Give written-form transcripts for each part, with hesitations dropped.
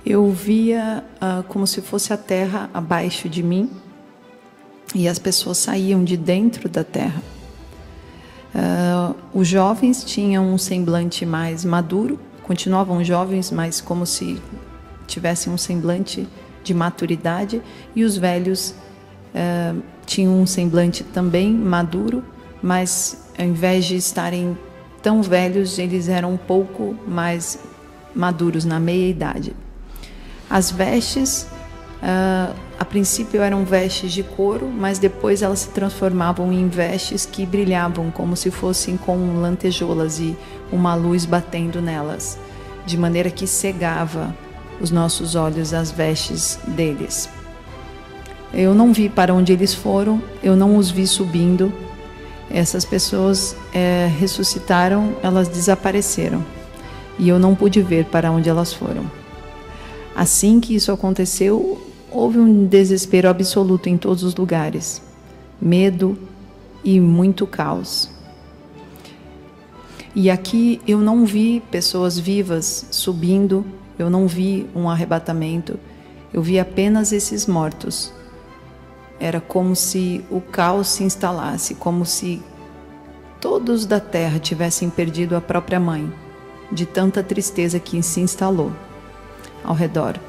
Eu via como se fosse a terra abaixo de mim e as pessoas saíam de dentro da terra. Os jovens tinham um semblante mais maduro, continuavam jovens, mas como se tivessem um semblante de maturidade, e os velhos tinham um semblante também maduro, mas ao invés de estarem tão velhos, eles eram um pouco mais maduros, na meia-idade. As vestes, a princípio eram vestes de couro, mas depois elas se transformavam em vestes que brilhavam como se fossem com lantejoulas e uma luz batendo nelas, de maneira que cegava os nossos olhos as vestes deles. Eu não vi para onde eles foram, eu não os vi subindo. Essas pessoas ressuscitaram, elas desapareceram e eu não pude ver para onde elas foram. Assim que isso aconteceu, houve um desespero absoluto em todos os lugares, medo e muito caos. E aqui eu não vi pessoas vivas subindo, eu não vi um arrebatamento, eu vi apenas esses mortos. Era como se o caos se instalasse, como se todos da terra tivessem perdido a própria mãe, de tanta tristeza que se instalou ao redor.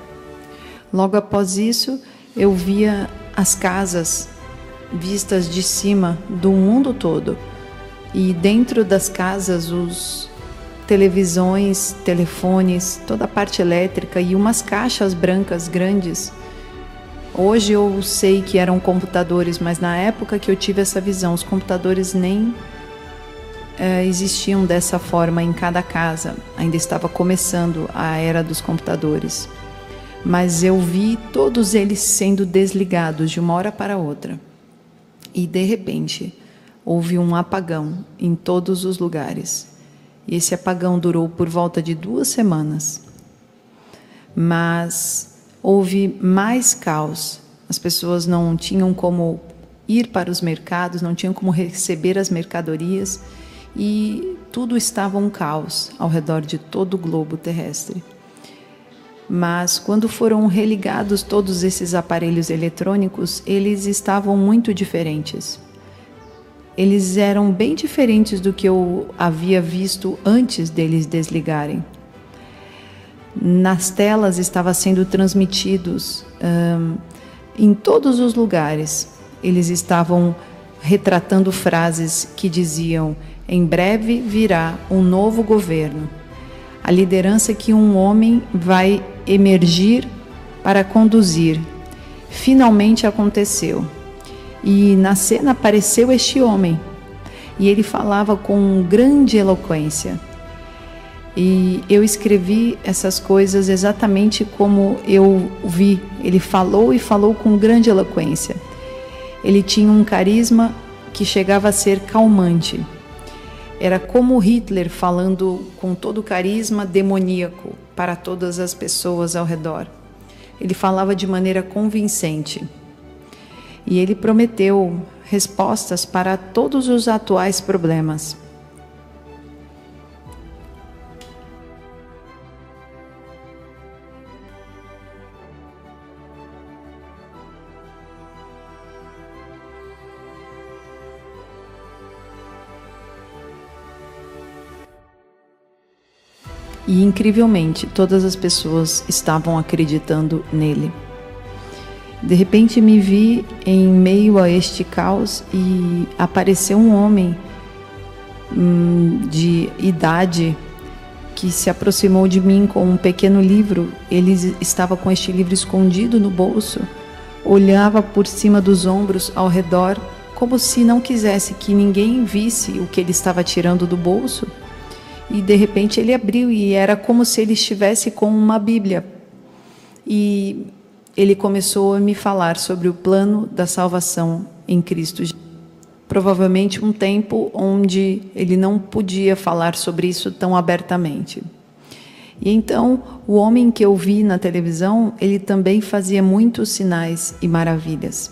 Logo após isso, eu via as casas vistas de cima do mundo todo, e dentro das casas os televisões, telefones, toda a parte elétrica e umas caixas brancas grandes. Hoje eu sei que eram computadores, mas na época que eu tive essa visão, os computadores nem existiam dessa forma em cada casa. Ainda estava começando a era dos computadores. Mas eu vi todos eles sendo desligados de uma hora para outra. E de repente, houve um apagão em todos os lugares. E esse apagão durou por volta de 2 semanas. Mas houve mais caos. As pessoas não tinham como ir para os mercados, não tinham como receber as mercadorias, e tudo estava um caos ao redor de todo o globo terrestre. Mas quando foram religados todos esses aparelhos eletrônicos, eles estavam muito diferentes. Eles eram bem diferentes do que eu havia visto antes deles desligarem. Nas telas estava sendo transmitidos em todos os lugares. Eles estavam retratando frases que diziam: em breve virá um novo governo. A liderança que um homem vai emergir para conduzir. Finalmente aconteceu. E na cena apareceu este homem. E ele falava com grande eloquência. E eu escrevi essas coisas exatamente como eu vi. Ele falou e falou com grande eloquência. Ele tinha um carisma que chegava a ser calmante. Era como Hitler falando com todo o carisma demoníaco para todas as pessoas ao redor. Ele falava de maneira convincente. E ele prometeu respostas para todos os atuais problemas. E, incrivelmente, todas as pessoas estavam acreditando nele. De repente me vi em meio a este caos e apareceu um homem de idade que se aproximou de mim com um pequeno livro. Ele estava com este livro escondido no bolso, olhava por cima dos ombros ao redor, como se não quisesse que ninguém visse o que ele estava tirando do bolso. E de repente ele abriu e era como se ele estivesse com uma Bíblia. E ele começou a me falar sobre o plano da salvação em Cristo. Provavelmente um tempo onde ele não podia falar sobre isso tão abertamente. E então, o homem que eu vi na televisão, ele também fazia muitos sinais e maravilhas.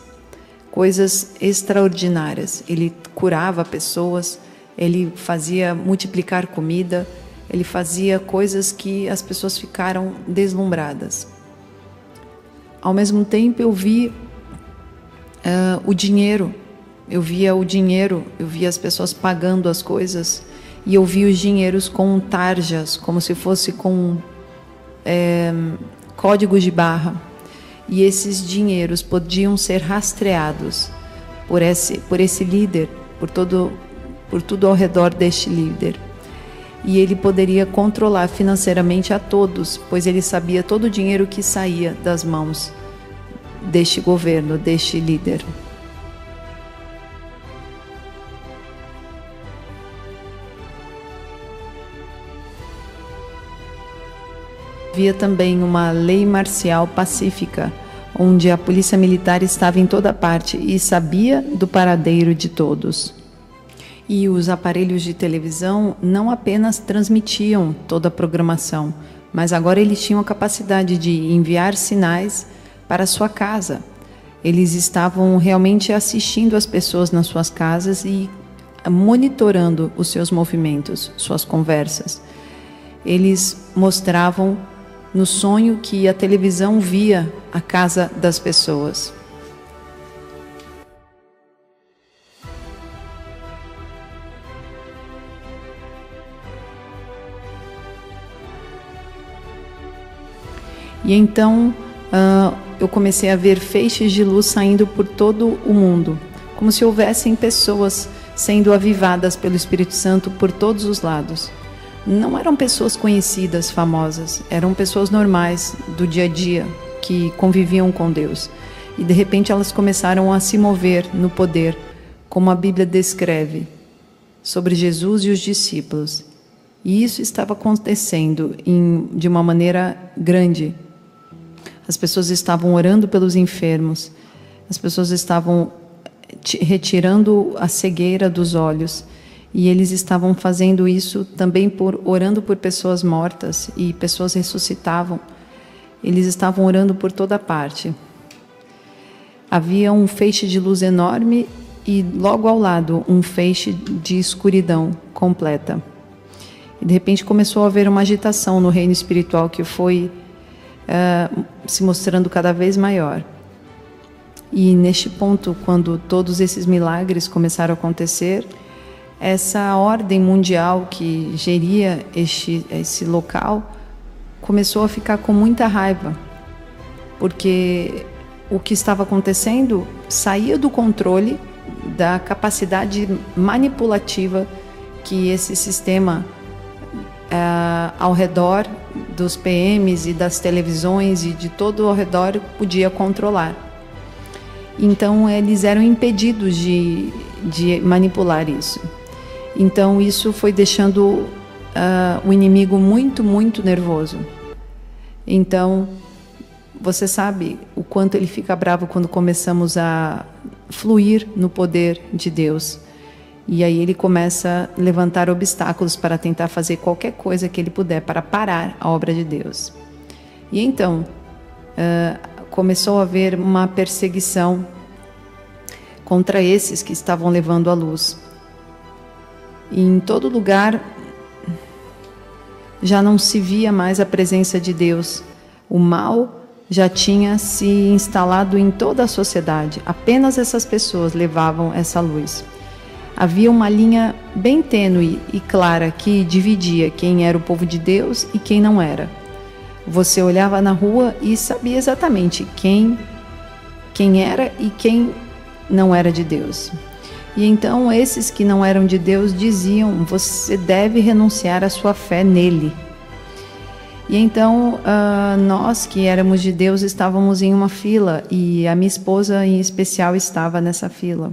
Coisas extraordinárias. Ele curava pessoas, ele fazia multiplicar comida, ele fazia coisas que as pessoas ficaram deslumbradas. ao mesmo tempo eu vi o dinheiro. Eu via o dinheiro, eu via as pessoas pagando as coisas, e eu via os dinheiros com tarjas, como se fosse com códigos de barra. E esses dinheiros podiam ser rastreados por esse líder, por tudo ao redor deste líder. E ele poderia controlar financeiramente a todos, pois ele sabia todo o dinheiro que saía das mãos deste governo, deste líder. Havia também uma lei marcial pacífica, onde a polícia militar estava em toda parte e sabia do paradeiro de todos. E os aparelhos de televisão não apenas transmitiam toda a programação, mas agora eles tinham a capacidade de enviar sinais para a sua casa. Eles estavam realmente assistindo as pessoas nas suas casas e monitorando os seus movimentos, suas conversas. Eles mostravam no sonho que a televisão via a casa das pessoas. E então eu comecei a ver feixes de luz saindo por todo o mundo, como se houvessem pessoas sendo avivadas pelo Espírito Santo por todos os lados. Não eram pessoas conhecidas, famosas, eram pessoas normais do dia a dia que conviviam com Deus. E de repente elas começaram a se mover no poder, como a Bíblia descreve, sobre Jesus e os discípulos. E isso estava acontecendo de uma maneira grande. As pessoas estavam orando pelos enfermos, as pessoas estavam retirando a cegueira dos olhos. E eles estavam fazendo isso também orando por pessoas mortas, e pessoas ressuscitavam. Eles estavam orando por toda parte. Havia um feixe de luz enorme e logo ao lado um feixe de escuridão completa. E de repente começou a haver uma agitação no reino espiritual que foi se mostrando cada vez maior. E neste ponto, quando todos esses milagres começaram a acontecer, essa ordem mundial que geria esse local começou a ficar com muita raiva, porque o que estava acontecendo saía do controle da capacidade manipulativa que esse sistema ao redor dos PMs e das televisões e de todo ao redor podia controlar. Então eles eram impedidos de manipular isso. Então isso foi deixando o inimigo muito, muito nervoso. Então você sabe o quanto ele fica bravo quando começamos a fluir no poder de Deus. E aí ele começa a levantar obstáculos para tentar fazer qualquer coisa que ele puder para parar a obra de Deus. E então começou a haver uma perseguição contra esses que estavam levando a luz. E em todo lugar já não se via mais a presença de Deus. O mal já tinha se instalado em toda a sociedade. Apenas essas pessoas levavam essa luz. Havia uma linha bem tênue e clara que dividia quem era o povo de Deus e quem não era. Você olhava na rua e sabia exatamente quem era e quem não era de Deus. E então esses que não eram de Deus diziam: você deve renunciar à sua fé nele. E então nós que éramos de Deus estávamos em uma fila, e a minha esposa em especial estava nessa fila.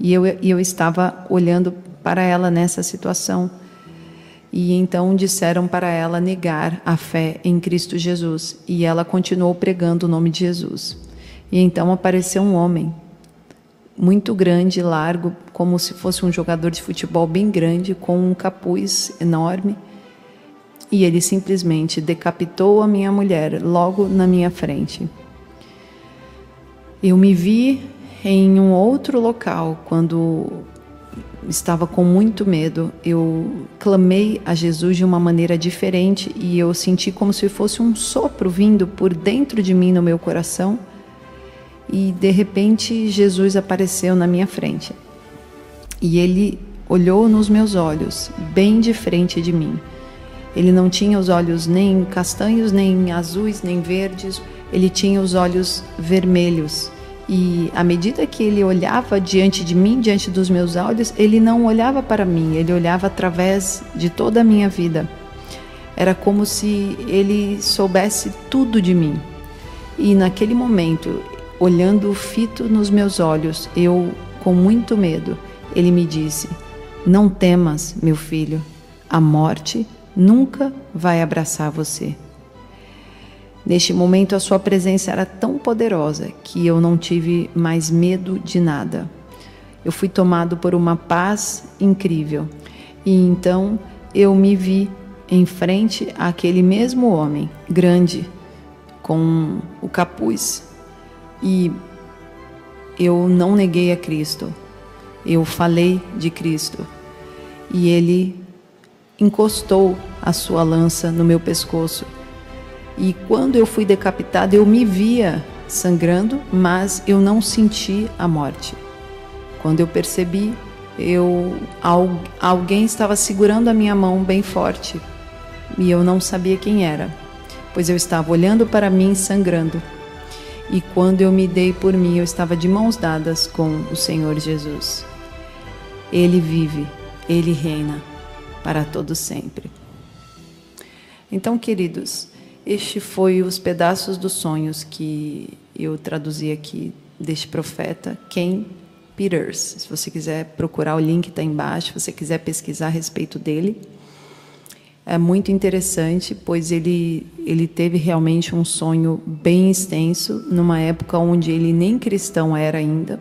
E eu estava olhando para ela nessa situação. E então disseram para ela negar a fé em Cristo Jesus. E ela continuou pregando o nome de Jesus. E então apareceu um homem muito grande, largo, como se fosse um jogador de futebol bem grande, com um capuz enorme. E ele simplesmente decapitou a minha mulher logo na minha frente. Eu me vi em um outro local, quando estava com muito medo. Eu clamei a Jesus de uma maneira diferente e eu senti como se fosse um sopro vindo por dentro de mim, no meu coração. E de repente Jesus apareceu na minha frente. E Ele olhou nos meus olhos, bem de frente de mim. Ele não tinha os olhos nem castanhos, nem azuis, nem verdes. Ele tinha os olhos vermelhos. E à medida que Ele olhava diante de mim, diante dos meus olhos, Ele não olhava para mim, Ele olhava através de toda a minha vida. Era como se Ele soubesse tudo de mim. E naquele momento, olhando fito nos meus olhos, eu, com muito medo, Ele me disse: não temas, meu filho, a morte nunca vai abraçar você. Neste momento, a sua presença era tão poderosa que eu não tive mais medo de nada. Eu fui tomado por uma paz incrível. E então eu me vi em frente àquele mesmo homem, grande, com o capuz. E eu não neguei a Cristo. Eu falei de Cristo. E Ele encostou a sua lança no meu pescoço. E quando eu fui decapitado, eu me via sangrando, mas eu não senti a morte. Quando eu percebi, alguém estava segurando a minha mão bem forte. E eu não sabia quem era, pois eu estava olhando para mim sangrando. E quando eu me dei por mim, eu estava de mãos dadas com o Senhor Jesus. Ele vive, Ele reina para todo sempre. Então, queridos, este foi os pedaços dos sonhos que eu traduzi aqui deste profeta, Ken Peters. Se você quiser procurar, o link está embaixo, se você quiser pesquisar a respeito dele. É muito interessante, pois ele teve realmente um sonho bem extenso, numa época onde ele nem cristão era ainda.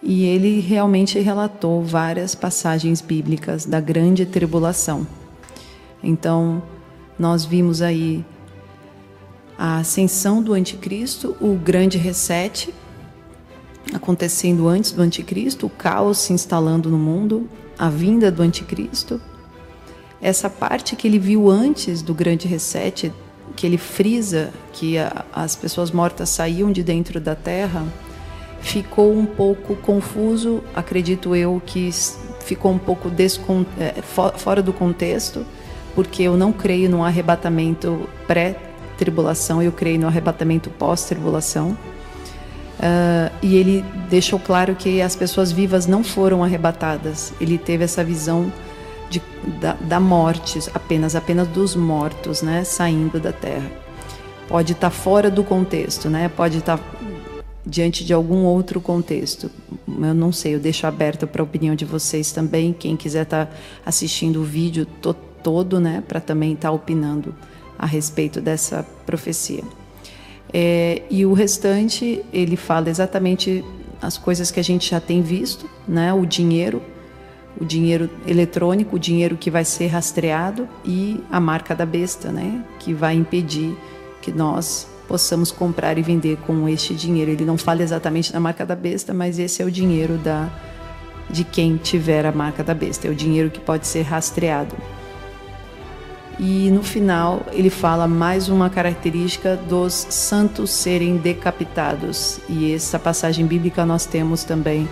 E ele realmente relatou várias passagens bíblicas da grande tribulação. Então, nós vimos aí a ascensão do anticristo, o grande reset acontecendo antes do anticristo, o caos se instalando no mundo, a vinda do anticristo. Essa parte que ele viu antes do grande reset, que ele frisa que as pessoas mortas saíam de dentro da terra, ficou um pouco confuso, acredito eu que ficou um pouco fora do contexto, porque eu não creio no arrebatamento pré-tribulação, eu creio no arrebatamento pós-tribulação. E ele deixou claro que as pessoas vivas não foram arrebatadas. Ele teve essa visão da morte, apenas dos mortos, né, saindo da terra. Pode estar fora do contexto, né? Pode estar diante de algum outro contexto. Eu não sei, eu deixo aberto para a opinião de vocês também. Quem quiser estar assistindo o vídeo todo, né, para também estar opinando a respeito dessa profecia. E o restante, ele fala exatamente as coisas que a gente já tem visto, né? O dinheiro eletrônico, o dinheiro que vai ser rastreado e a marca da besta, né? Que vai impedir que nós possamos comprar e vender com este dinheiro. Ele não fala exatamente da marca da besta, mas esse é o dinheiro de quem tiver a marca da besta. É o dinheiro que pode ser rastreado. E no final ele fala mais uma característica dos santos serem decapitados. E essa passagem bíblica nós temos também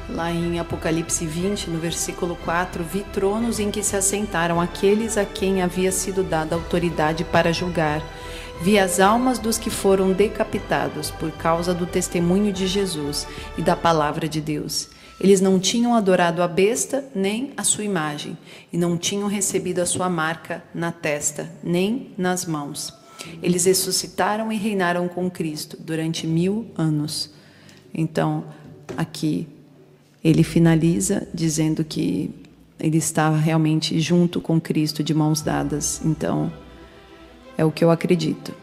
lá em Apocalipse 20, no versículo 4, vi tronos em que se assentaram aqueles a quem havia sido dada autoridade para julgar. Vi as almas dos que foram decapitados por causa do testemunho de Jesus e da palavra de Deus. Eles não tinham adorado a besta nem a sua imagem, e não tinham recebido a sua marca na testa, nem nas mãos. Eles ressuscitaram e reinaram com Cristo durante 1000 anos. Então, aqui ele finaliza dizendo que ele estava realmente junto com Cristo, de mãos dadas. Então, é o que eu acredito.